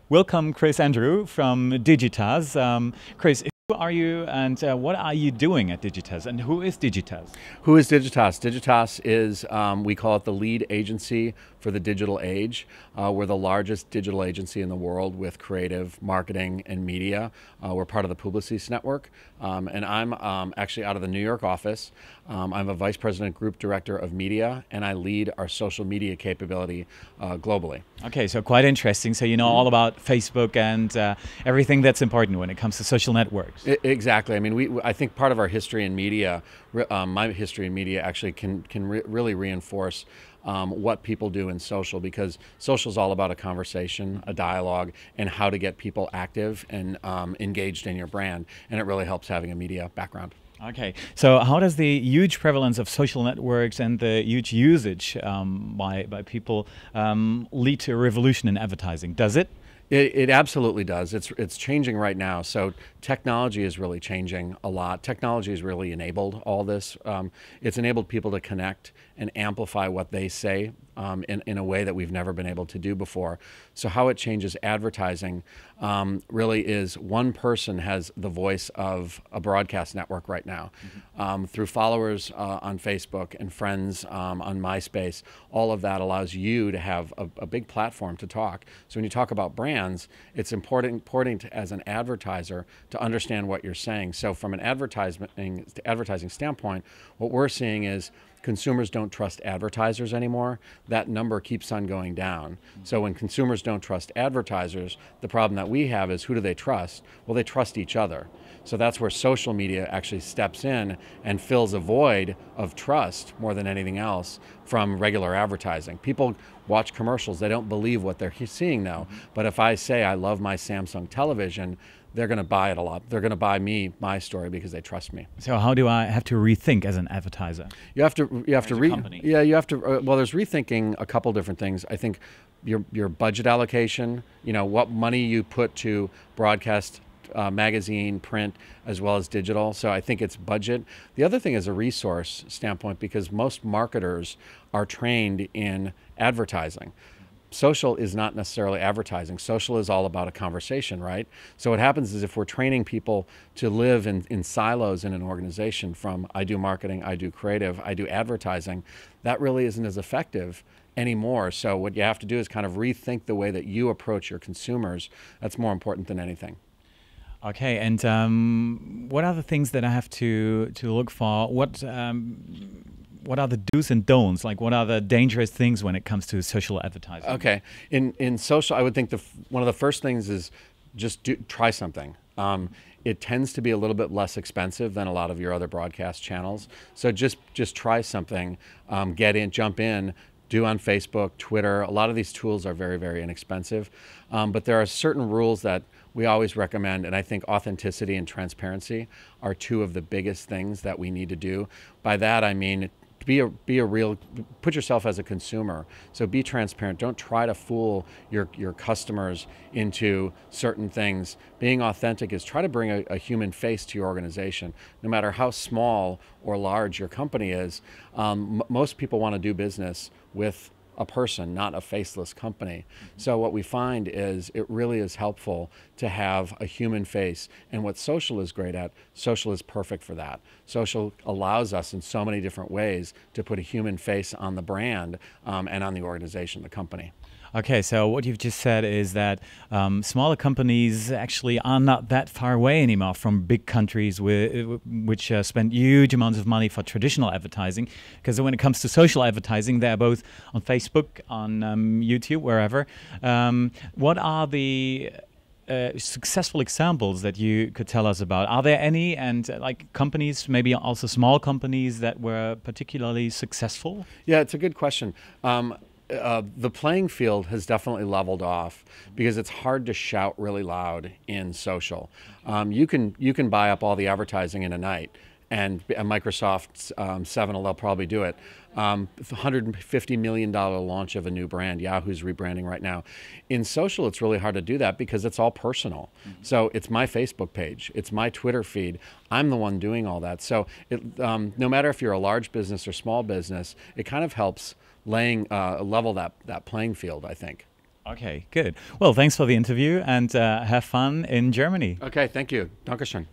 Welcome, Chris Andrew from DIGITAS. Chris, who are you and what are you doing at DIGITAS, and who is DIGITAS? Who is DIGITAS? DIGITAS is, we call it the lead agency for the digital age. We're the largest digital agency in the world with creative, marketing, and media. We're part of the Publicis network, and I'm actually out of the New York office. I'm a Vice President Group Director of Media, and I lead our social media capability globally. Okay, so quite interesting. So you know all about Facebook and everything that's important when it comes to social networks. Exactly. I mean, I think part of our history in media, my history in media actually can really reinforce what people do in social, because social is all about a conversation, a dialogue, and how to get people active and engaged in your brand. And it really helps having a media background. Okay, so how does the huge prevalence of social networks and the huge usage by people lead to a revolution in advertising? Does it? It absolutely does. It's changing right now. So technology is really changing a lot. Technology has really enabled all this. It's enabled people to connect and amplify what they say in a way that we've never been able to do before. So how it changes advertising really is one person has the voice of a broadcast network right now. Through followers on Facebook and friends on MySpace, all of that allows you to have a big platform to talk. So when you talk about brands, it's important as an advertiser to understand what you're saying. So from an advertising standpoint, what we're seeing is consumers don't trust advertisers anymore. That number keeps on going down. So when consumers don't trust advertisers, the problem that we have is, who do they trust? Well, they trust each other. So that's where social media actually steps in and fills a void of trust more than anything else from regular advertising. People watch commercials, they don't believe what they're seeing now. But if I say I love my Samsung television, they're going to buy it a lot. They're going to buy my story because they trust me. So how do I have to rethink as an advertiser? You have to company? Yeah, you have to. Well, there's rethinking a couple different things. I think your budget allocation. You know, what money you put to broadcast, magazine, print, as well as digital. So I think it's budget. The other thing is a resource standpoint, because most marketers are trained in advertising. Social is not necessarily advertising. Social is all about a conversation, right? So what happens is, if we're training people to live in silos in an organization, from I do marketing, I do creative, I do advertising, that really isn't as effective anymore. So what you have to do is kind of rethink the way that you approach your consumers. That's more important than anything. Okay, and what are the things that I have to look for? What are the do's and don'ts? Like, what are the dangerous things when it comes to social advertising? Okay, in social, I would think one of the first things is just try something. It tends to be a little bit less expensive than a lot of your other broadcast channels. So just try something, jump in. Do on Facebook, Twitter. A lot of these tools are very, very inexpensive. But there are certain rules that we always recommend, and I think authenticity and transparency are two of the biggest things that we need to do. By that I mean, put yourself as a consumer. So be transparent. Don't try to fool your customers into certain things. Being authentic is try to bring a human face to your organization. No matter how small or large your company is, most people want to do business with a person, not a faceless company. So what we find is it really is helpful to have a human face. And what social is great at, social is perfect for that. Social allows us in so many different ways to put a human face on the brand and on the organization, the company. Okay, so what you've just said is that smaller companies actually are not that far away anymore from big countries which spend huge amounts of money for traditional advertising. Because when it comes to social advertising, they're both on Facebook, on YouTube, wherever. What are the successful examples that you could tell us about? Are there any, and like companies, maybe also small companies, that were particularly successful? Yeah, it's a good question. The playing field has definitely leveled off, because it's hard to shout really loud in social. You can buy up all the advertising in a night, and Microsoft 7 they'll probably do it. $150 million launch of a new brand. Yahoo's rebranding right now. In social, it's really hard to do that because it's all personal. So it's my Facebook page, it's my Twitter feed. I'm the one doing all that. So no matter if you're a large business or small business, it kind of helps level that playing field, I think. Okay, good. Well, thanks for the interview, and have fun in Germany. Okay, thank you. Dankeschön.